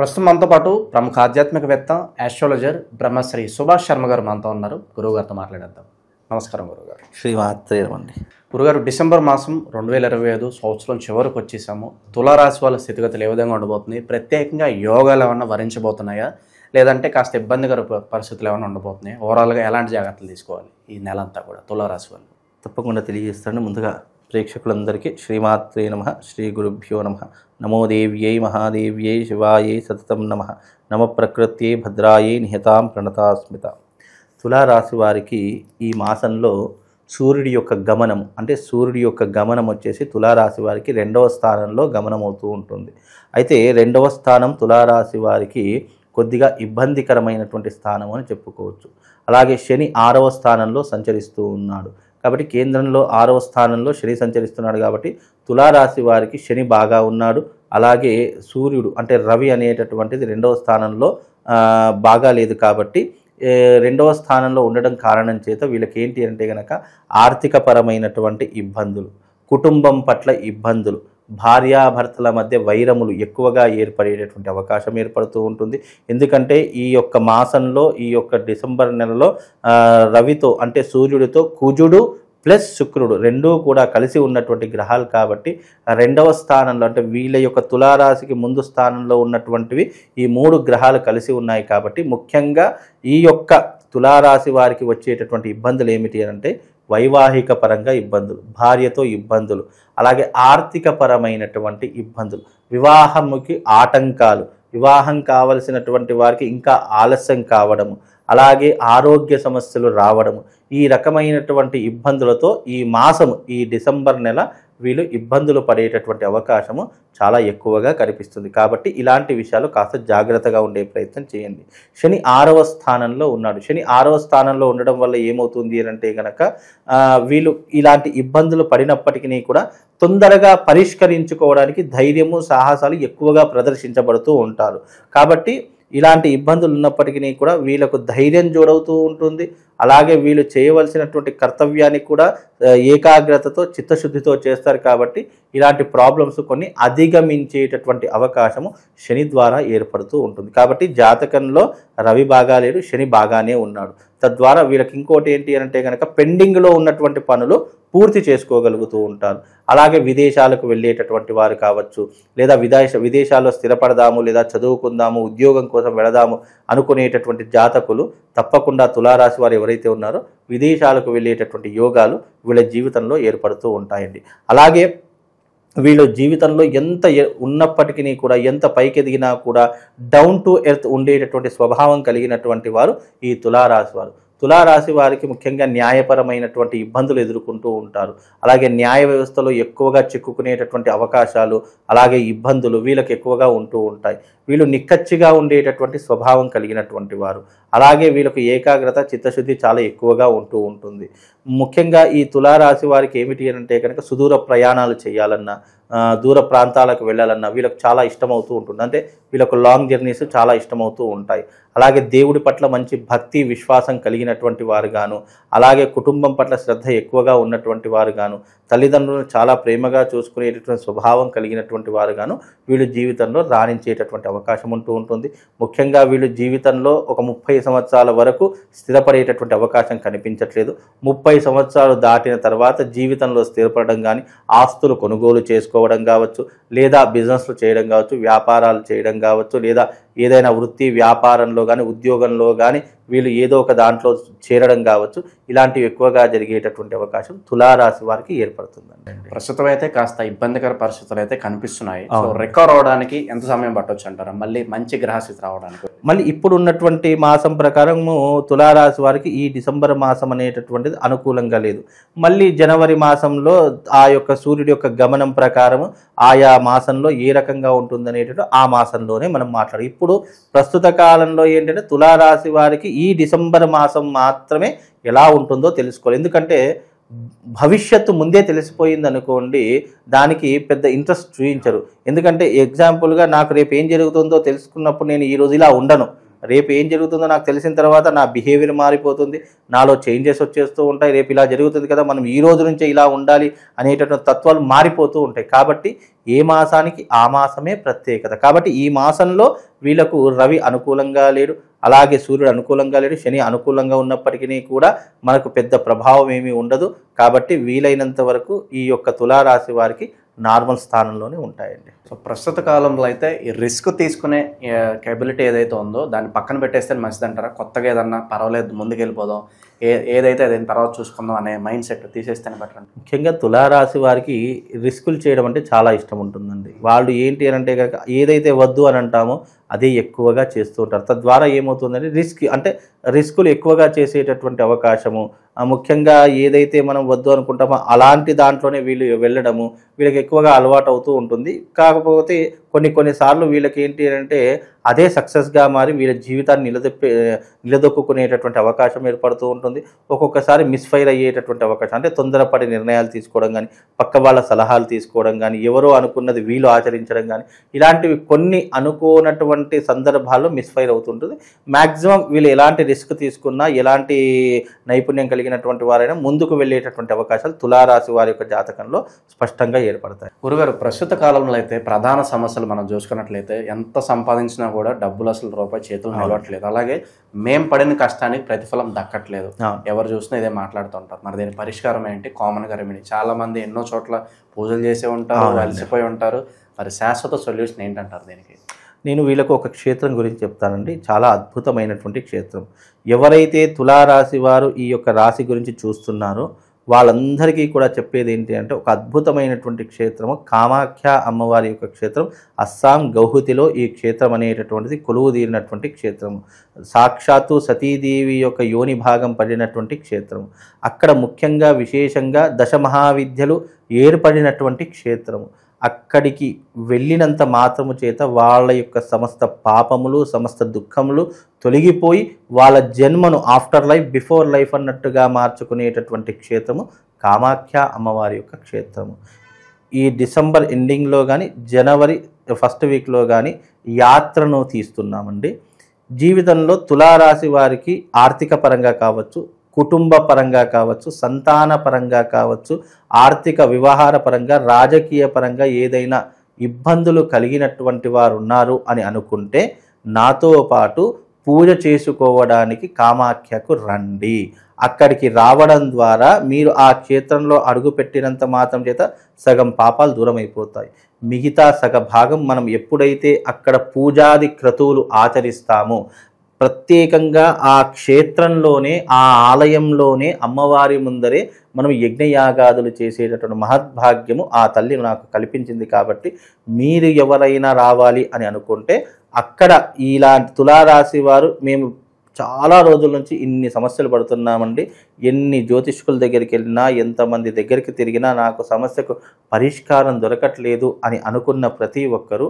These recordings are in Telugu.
ప్రస్తుతం మనతో పాటు ప్రముఖ ఆధ్యాత్మికవేత్త ఆస్ట్రాలజర్ బ్రహ్మశ్రీ సుభాష్ శర్మ గారు మనతో ఉన్నారు. గురువుగారితో మాట్లాడేద్దాం. నమస్కారం గురుగారు. శ్రీమాత్రేయమండి. గురుగారు, డిసెంబర్ మాసం 2025 సంవత్సరం చివరికి వచ్చేసాము. తులారాశి వాళ్ళ స్థితిగతులు ఏ విధంగా ఉండబోతుంది? ప్రత్యేకంగా యోగాలు ఏమన్నా వరించబోతున్నాయా, లేదంటే కాస్త ఇబ్బందికర పరిస్థితులు ఏమైనా ఉండబోతున్నాయి? ఓవరాల్గా ఎలాంటి జాగ్రత్తలు తీసుకోవాలి ఈ నెల అంతా కూడా తులారాశి వాళ్ళు? తప్పకుండా తెలియజేస్తాను. ముందుగా ప్రేక్షకులందరికీ శ్రీమాత్రే నమః, శ్రీ గురుభ్యో నమః. నమో దేవ్యై మహాదేవ్యై శివాయై సతతం నమః. నమ ప్రకృత్యై భద్రాయై నిహతాం ప్రణతాస్మిత. తులారాశి వారికి ఈ మాసంలో సూర్యుడి యొక్క గమనం, అంటే సూర్యుడి యొక్క గమనం వచ్చేసి తులారాశి వారికి 2వ స్థానంలో గమనం అవుతూ ఉంటుంది. అయితే 2వ స్థానం తులారాశి వారికి కొద్దిగా ఇబ్బందికరమైనటువంటి స్థానం అని చెప్పుకోవచ్చు. అలాగే శని 6వ స్థానంలో సంచరిస్తూ ఉన్నాడు. కాబట్టి కేంద్రంలో 6వ స్థానంలో శని సంచరిస్తున్నాడు. కాబట్టి తులారాశి వారికి శని బాగా ఉన్నాడు. అలాగే సూర్యుడు అంటే రవి అనేటటువంటిది 2వ స్థానంలో బాగా లేదు. కాబట్టి 2వ స్థానంలో ఉండడం కారణం చేత వీళ్ళకి ఏంటి అంటే కనుక ఆర్థికపరమైనటువంటి ఇబ్బందులు, కుటుంబం పట్ల ఇబ్బందులు, భార్యాభర్తల మధ్య వైరములు ఎక్కువగా ఏర్పడేటటువంటి అవకాశం ఏర్పడుతూ ఉంటుంది. ఎందుకంటే ఈ యొక్క మాసంలో, ఈ యొక్క డిసెంబర్ నెలలో రవితో అంటే సూర్యుడితో కుజుడు ప్లస్ శుక్రుడు రెండూ కూడా కలిసి ఉన్నటువంటి గ్రహాలు. కాబట్టి 2వ స్థానంలో అంటే వీళ్ళ యొక్క తులారాశికి ముందు స్థానంలో ఉన్నటువంటివి ఈ 3 గ్రహాలు కలిసి ఉన్నాయి. కాబట్టి ముఖ్యంగా ఈ యొక్క తులారాశి వారికి వచ్చేటటువంటి ఇబ్బందులు ఏమిటి అంటే వైవాహిక పరంగా ఇబ్బందులు, భార్యతో ఇబ్బందులు, అలాగే ఆర్థిక పరమైనటువంటి ఇబ్బందులు, వివాహముకి ఆటంకాలు, వివాహం కావలసినటువంటి వారికి ఇంకా ఆలస్యం కావడము, అలాగే ఆరోగ్య సమస్యలు రావడము, ఈ రకమైనటువంటి ఇబ్బందులతో ఈ మాసము, ఈ డిసెంబర్ నెల వీళ్ళు ఇబ్బందులు పడేటటువంటి అవకాశము చాలా ఎక్కువగా కనిపిస్తుంది. కాబట్టి ఇలాంటి విషయాలు కాస్త జాగ్రత్తగా ఉండే ప్రయత్నం చేయండి. శని 6వ స్థానంలో ఉన్నాడు. శని 6వ స్థానంలో ఉండడం వల్ల ఏమవుతుంది అంటే కనుక వీళ్ళు ఇలాంటి ఇబ్బందులు పడినప్పటికీ కూడా తొందరగా పరిష్కరించుకోవడానికి ధైర్యము, సాహసాలు ఎక్కువగా ప్రదర్శించబడుతూ ఉంటారు. కాబట్టి ఇలాంటి ఇబ్బందులు ఉన్నప్పటికీ కూడా వీళ్ళకు ధైర్యం జోడవుతూ ఉంటుంది. అలాగే వీళ్ళు చేయవలసినటువంటి కర్తవ్యాన్ని కూడా ఏకాగ్రతతో, చిత్తశుద్ధితో చేస్తారు. కాబట్టి ఇలాంటి ప్రాబ్లమ్స్ కొన్ని అధిగమించేటటువంటి అవకాశము శని ద్వారా ఏర్పడుతూ ఉంటుంది. కాబట్టి జాతకంలో రవి బాగా లేడు, శని బాగానే ఉన్నాడు. తద్వారా వీళ్ళకి ఇంకోటి ఏంటి అంటే కనుక పెండింగ్లో ఉన్నటువంటి పనులు పూర్తి చేసుకోగలుగుతూ ఉంటారు. అలాగే విదేశాలకు వెళ్ళేటటువంటి వారు కావచ్చు, లేదా విదేశాల్లో స్థిరపడదాము, లేదా చదువుకుందాము, ఉద్యోగం కోసం వెళదాము అనుకునేటటువంటి జాతకులు తప్పకుండా తులారాశి వారు ఎవరైతే ఉన్నారో విదేశాలకు వెళ్ళేటటువంటి యోగాలు వీళ్ళ జీవితంలో ఏర్పడుతూ ఉంటాయండి. అలాగే వీళ్ళు జీవితంలో ఎంత ఉన్నప్పటికీ కూడా, ఎంత పైకి ఎదిగినా కూడా డౌన్ టు ఎర్త్ ఉండేటటువంటి స్వభావం కలిగినటువంటి వారు ఈ తులారాశి వారు. తులారాశి వారికి ముఖ్యంగా న్యాయపరమైనటువంటి ఇబ్బందులు ఎదుర్కొంటూ ఉంటారు. అలాగే న్యాయ వ్యవస్థలో ఎక్కువగా చిక్కుకునేటటువంటి అవకాశాలు, అలాగే ఇబ్బందులు వీళ్ళకి ఎక్కువగా ఉంటూ ఉంటాయి. వీళ్ళు నిక్కచ్చిగా ఉండేటటువంటి స్వభావం కలిగినటువంటి వారు. అలాగే వీళ్ళకు ఏకాగ్రత, చిత్తశుద్ధి చాలా ఎక్కువగా ఉంటూ ఉంటుంది. ముఖ్యంగా ఈ తులారాశి వారికి ఏమిటి అంటే కనుక సుదూర ప్రయాణాలు చేయాలన్నా, దూర ప్రాంతాలకు వెళ్ళాలన్నా వీళ్ళకు చాలా ఇష్టమవుతూ ఉంటుంది. అంటే వీళ్ళకు లాంగ్ జర్నీస్ చాలా ఇష్టమవుతూ ఉంటాయి. అలాగే దేవుడి పట్ల మంచి భక్తి, విశ్వాసం కలిగినటువంటి వారు గాను, అలాగే కుటుంబం పట్ల శ్రద్ధ ఎక్కువగా ఉన్నటువంటి వారు గాను, తల్లిదండ్రులను చాలా ప్రేమగా చూసుకునేటటువంటి స్వభావం కలిగినటువంటి వారు గాను వీళ్ళు జీవితంలో రాణించేటటువంటి అవకాశం ఉంటూ ఉంటుంది. ముఖ్యంగా వీళ్ళు జీవితంలో ఒక 30 సంవత్సరాల వరకు స్థిరపడేటటువంటి అవకాశం కనిపించట్లేదు. 30 సంవత్సరాలు దాటిన తర్వాత జీవితంలో స్థిరపడడం కానీ, ఆస్తులు కొనుగోలు చేసుకోవడం కావచ్చు, లేదా బిజినెస్లు చేయడం కావచ్చు, వ్యాపారాలు చేయడం కావచ్చు, లేదా ఏదైనా వృత్తి వ్యాపారంలో కానీ, ఉద్యోగంలో కానీ వీళ్ళు ఏదో ఒక దాంట్లో చేరడం కావచ్చు, ఇలాంటివి ఎక్కువగా జరిగేటటువంటి అవకాశం తులారాశి వారికి ఏర్పడుతుందండి. ప్రస్తుతం అయితే కాస్త ఇబ్బందికర పరిస్థితులు అయితే కనిపిస్తున్నాయి. సో రికవర్ అవడానికి ఎంత సమయం పట్టొచ్చు అంటారా, మళ్ళీ మంచి గ్రహస్థితి రావడానికి? మళ్ళీ ఇప్పుడు ఉన్నటువంటి మాసం ప్రకారము తులారాశి వారికి ఈ డిసెంబర్ మాసం అనేటటువంటిది అనుకూలంగా లేదు. మళ్ళీ జనవరి మాసంలో ఆ యొక్క సూర్యుడి యొక్క గమనం ప్రకారం ఆయా మాసంలో ఏ రకంగా ఉంటుందనేటట్టు ఆ మాసంలోనే మనం మాట్లాడాలి. ఇప్పుడు ప్రస్తుత కాలంలో ఏంటంటే తులారాశి వారికి ఈ డిసెంబర్ మాసం మాత్రమే ఎలా ఉంటుందో తెలుసుకోవాలి. ఎందుకంటే భవిష్యత్తు ముందే తెలిసిపోయింది అనుకోండి, దానికి పెద్ద ఇంట్రెస్ట్ చూపించరు. ఎందుకంటే ఎగ్జాంపుల్గా నాకు రేపు ఏం జరుగుతుందో తెలుసుకున్నప్పుడు నేను ఈరోజు ఇలా ఉండను, రేపు ఏం జరుగుతుందో నాకు తెలిసిన తర్వాత నా బిహేవియర్ మారిపోతుంది, నాలో చేంజెస్ వచ్చేస్తూ ఉంటాయి, రేపు ఇలా జరుగుతుంది కదా, మనం ఈ రోజు నుంచే ఇలా ఉండాలి అనేటటువంటి తత్వాలు మారిపోతూ ఉంటాయి. కాబట్టి ఏ మాసానికి ఆ మాసమే ప్రత్యేకత. కాబట్టి ఈ మాసంలో వీళ్ళకు రవి అనుకూలంగా లేడు, అలాగే సూర్యుడు అనుకూలంగా లేడు, శని అనుకూలంగా ఉన్నప్పటికీ కూడా మనకు పెద్ద ప్రభావం ఏమీ ఉండదు. కాబట్టి వీలైనంత వరకు ఈ యొక్క తులారాశి వారికి నార్మల్ స్థానంలోనే ఉంటాయండి. సో ప్రస్తుత కాలంలో అయితే ఈ రిస్క్ తీసుకునే కేబిలిటీ ఏదైతే ఉందో దాన్ని పక్కన పెట్టేస్తే మంచిదంటారా? కొత్తగా ఏదన్నా పర్వాలేదు ముందుకు వెళ్ళిపోదాం, ఏదైతే అదేం తర్వాత చూసుకుందాం అనే మైండ్ సెట్ తీసేస్తేనే బెటర్. ముఖ్యంగా తులారాశి వారికి రిస్కులు చేయడం అంటే చాలా ఇష్టం ఉంటుందండి. వాళ్ళు ఏంటి అని అంటే కనుక ఏదైతే వద్దు అని అంటామో అదే ఎక్కువగా చేస్తూ ఉంటారు. తద్వారా ఏమవుతుందంటే రిస్కులు ఎక్కువగా చేసేటటువంటి అవకాశము, ముఖ్యంగా ఏదైతే మనం వద్దు అనుకుంటామో అలాంటి దాంట్లోనే వీళ్ళు వెళ్ళడము వీళ్ళకి ఎక్కువగా అలవాటు అవుతూ ఉంటుంది. కాకపోతే కొన్నిసార్లు వీళ్ళకి ఏంటి అంటే అదే సక్సెస్గా మారి వీళ్ళ జీవితాన్ని నిలదొక్కునేటటువంటి అవకాశం ఏర్పడుతూ ఉంటుంది. ఒక్కొక్కసారి మిస్ఫైర్ అయ్యేటటువంటి అవకాశం, అంటే తొందరపడి నిర్ణయాలు తీసుకోవడం కానీ, పక్క వాళ్ళ సలహాలు తీసుకోవడం కానీ, ఎవరో అనుకున్నది వీళ్ళు ఆచరించడం కానీ, ఇలాంటివి కొన్ని అనుకోనటువంటి సందర్భాల్లో మిస్ఫైర్ అవుతుంటుంది. మ్యాక్సిమం వీళ్ళు ఎలాంటి రిస్క్ తీసుకున్నా, ఎలాంటి నైపుణ్యం కలిగినటువంటి వారైనా ముందుకు వెళ్ళేటటువంటి అవకాశాలు తులారాశి వారి యొక్క జాతకంలో స్పష్టంగా ఏర్పడతాయి. గురుగారు, ప్రస్తుత కాలంలో అయితే ప్రధాన సమస్యలు మనం చూసుకున్నట్లయితే ఎంత సంపాదించినా కూడా డబ్బులు అసలు రూపాయి చేతులు నిలవట్లేదు, అలాగే మేం పడిన కష్టానికి ప్రతిఫలం దక్కట్లేదు. ఎవరు చూసినా ఇదే మాట్లాడుతూ ఉంటారు. మరి దీని పరిష్కారం ఏంటి? కామన్గా రెమెడీ చాలా మంది ఎన్నో చోట్ల పూజలు చేసే ఉంటారు, అలసిపోయి ఉంటారు. మరి శాశ్వత సొల్యూషన్ ఏంటంటారు దీనికి? నేను వీళ్ళకు ఒక క్షేత్రం గురించి చెప్తానండి. చాలా అద్భుతమైనటువంటి క్షేత్రం. ఎవరైతే తులారాశి వారు ఈ యొక్క రాశి గురించి చూస్తున్నారో వాళ్ళందరికీ కూడా చెప్పేది ఏంటి అంటే ఒక అద్భుతమైనటువంటి క్షేత్రము కామాఖ్య అమ్మవారి యొక్క క్షేత్రం. అస్సాం గౌహతిలో ఈ క్షేత్రం అనేటటువంటిది కొలువు తీరినటువంటి క్షేత్రము. సాక్షాత్తు సతీదేవి యొక్క యోని భాగం పడినటువంటి క్షేత్రము. అక్కడ ముఖ్యంగా విశేషంగా దశమహావిద్యలు ఏర్పడినటువంటి క్షేత్రము. అక్కడికి వెళ్ళినంత మాత్రము చేత వాళ్ళ యొక్క సమస్త పాపములు, సమస్త దుఃఖములు తొలగిపోయి వాళ్ళ జన్మను ఆఫ్టర్ లైఫ్ బిఫోర్ లైఫ్ అన్నట్టుగా మార్చుకునేటటువంటి క్షేత్రము కామాఖ్య అమ్మవారి యొక్క క్షేత్రము. ఈ డిసెంబర్ ఎండింగ్లో కానీ జనవరి ఫస్ట్ వీక్లో కానీ యాత్రను తీస్తున్నామండి. జీవితంలో తులారాశి వారికి ఆర్థిక పరంగా కావచ్చు, కుటుంబ పరంగా కావచ్చు, సంతాన పరంగా కావచ్చు, ఆర్థిక వ్యవహార పరంగా, రాజకీయ పరంగా ఏదైనా ఇబ్బందులు కలిగినటువంటి వారు ఉన్నారు అని అనుకుంటే నాతో పాటు పూజ చేసుకోవడానికి కామాఖ్యకు రండి. అక్కడికి రావడం ద్వారా మీరు ఆ క్షేత్రంలో అడుగుపెట్టినంత మాత్రం చేత సగం పాపాలు దూరం అయిపోతాయి. మిగతా సగ భాగం మనం ఎప్పుడైతే అక్కడ పూజాది క్రతువులు ఆచరిస్తామో, ప్రత్యేకంగా ఆ క్షేత్రంలోనే ఆ ఆలయంలోనే అమ్మవారి ముందరే మనం యజ్ఞయాగాదులు చేసేటటువంటి మహద్భాగ్యము ఆ తల్లి నాకు కల్పించింది. కాబట్టి మీరు ఎవరైనా రావాలి అని అనుకుంటే అక్కడ ఇలాంటి తులారాశి వారు మేము చాలా రోజుల నుంచి ఇన్ని సమస్యలు పడుతున్నామండి, ఎన్ని జ్యోతిష్కుల దగ్గరికి వెళ్ళినా, ఎంతమంది దగ్గరికి తిరిగినా నాకు సమస్యకు పరిష్కారం దొరకట్లేదు అని అనుకున్న ప్రతి ఒక్కరూ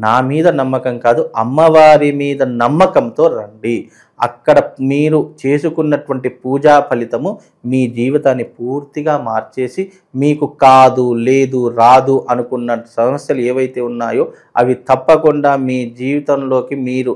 నా మీద నమ్మకం కాదు అమ్మవారి మీద నమ్మకంతో రండి. అక్కడ మీరు చేసుకున్నటువంటి పూజా ఫలితము మీ జీవితాన్ని పూర్తిగా మార్చేసి మీకు కాదు, లేదు, రాదు అనుకున్న సమస్యలు ఏవైతే ఉన్నాయో అవి తప్పకుండా మీ జీవితంలోకి మీరు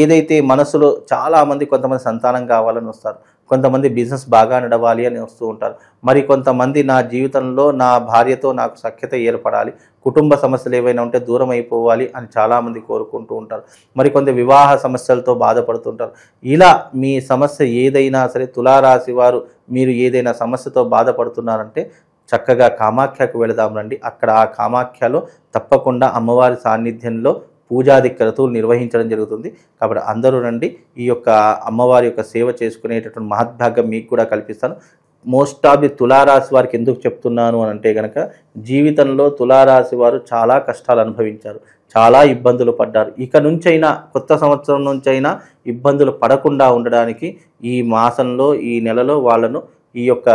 ఏదైతే మనసులో చాలామంది కొంతమంది సంతానం కావాలని వస్తారు, కొంతమంది బిజినెస్ బాగా నడవాలి అని వస్తూ ఉంటారు, మరి కొంతమంది నా జీవితంలో నా భార్యతో నాకు సఖ్యత ఏర్పడాలి, కుటుంబ సమస్యలు ఏవైనా ఉంటే దూరం అయిపోవాలి అని చాలామంది కోరుకుంటూ ఉంటారు, మరి కొంత వివాహ సమస్యలతో బాధపడుతుంటారు. ఇలా మీ సమస్య ఏదైనా సరే తులారాశి వారు మీరు ఏదైనా సమస్యతో బాధపడుతున్నారంటే చక్కగా కామాఖ్యకు వెళదాం రండి. అక్కడ ఆ కామాఖ్యలో తప్పకుండా అమ్మవారి సాన్నిధ్యంలో పూజాది క్రతువులు నిర్వహించడం జరుగుతుంది. కాబట్టి అందరూ రండి. ఈ యొక్క అమ్మవారి యొక్క సేవ చేసుకునేటటువంటి మహద్భాగ్యం మీకు కూడా కల్పిస్తాను. మోస్ట్ ఆఫ్ ది తులారాశి వారికి ఎందుకు చెప్తున్నాను అని అంటే కనుక జీవితంలో తులారాశి వారు చాలా కష్టాలు అనుభవించారు, చాలా ఇబ్బందులు పడ్డారు. ఇక నుంచైనా కొత్త సంవత్సరం నుంచైనా ఇబ్బందులు పడకుండా ఉండడానికి ఈ మాసంలో ఈ నెలలో వాళ్ళను ఈ యొక్క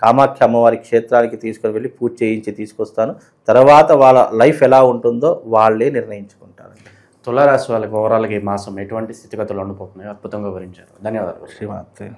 కామాఖ్య అమ్మవారి క్షేత్రానికి తీసుకొని వెళ్ళి పూజ చేయించి తీసుకొస్తాను. తర్వాత వాళ్ళ లైఫ్ ఎలా ఉంటుందో వాళ్ళే నిర్ణయించుకుంటారు. తులారాశి వాళ్ళకి ఓవరాల్గా ఈ మాసం ఎటువంటి స్థితిగతులు ఉండిపోతున్నాయో అద్భుతంగా వివరించారు. ధన్యవాదాలు. శ్రీమాత్రే.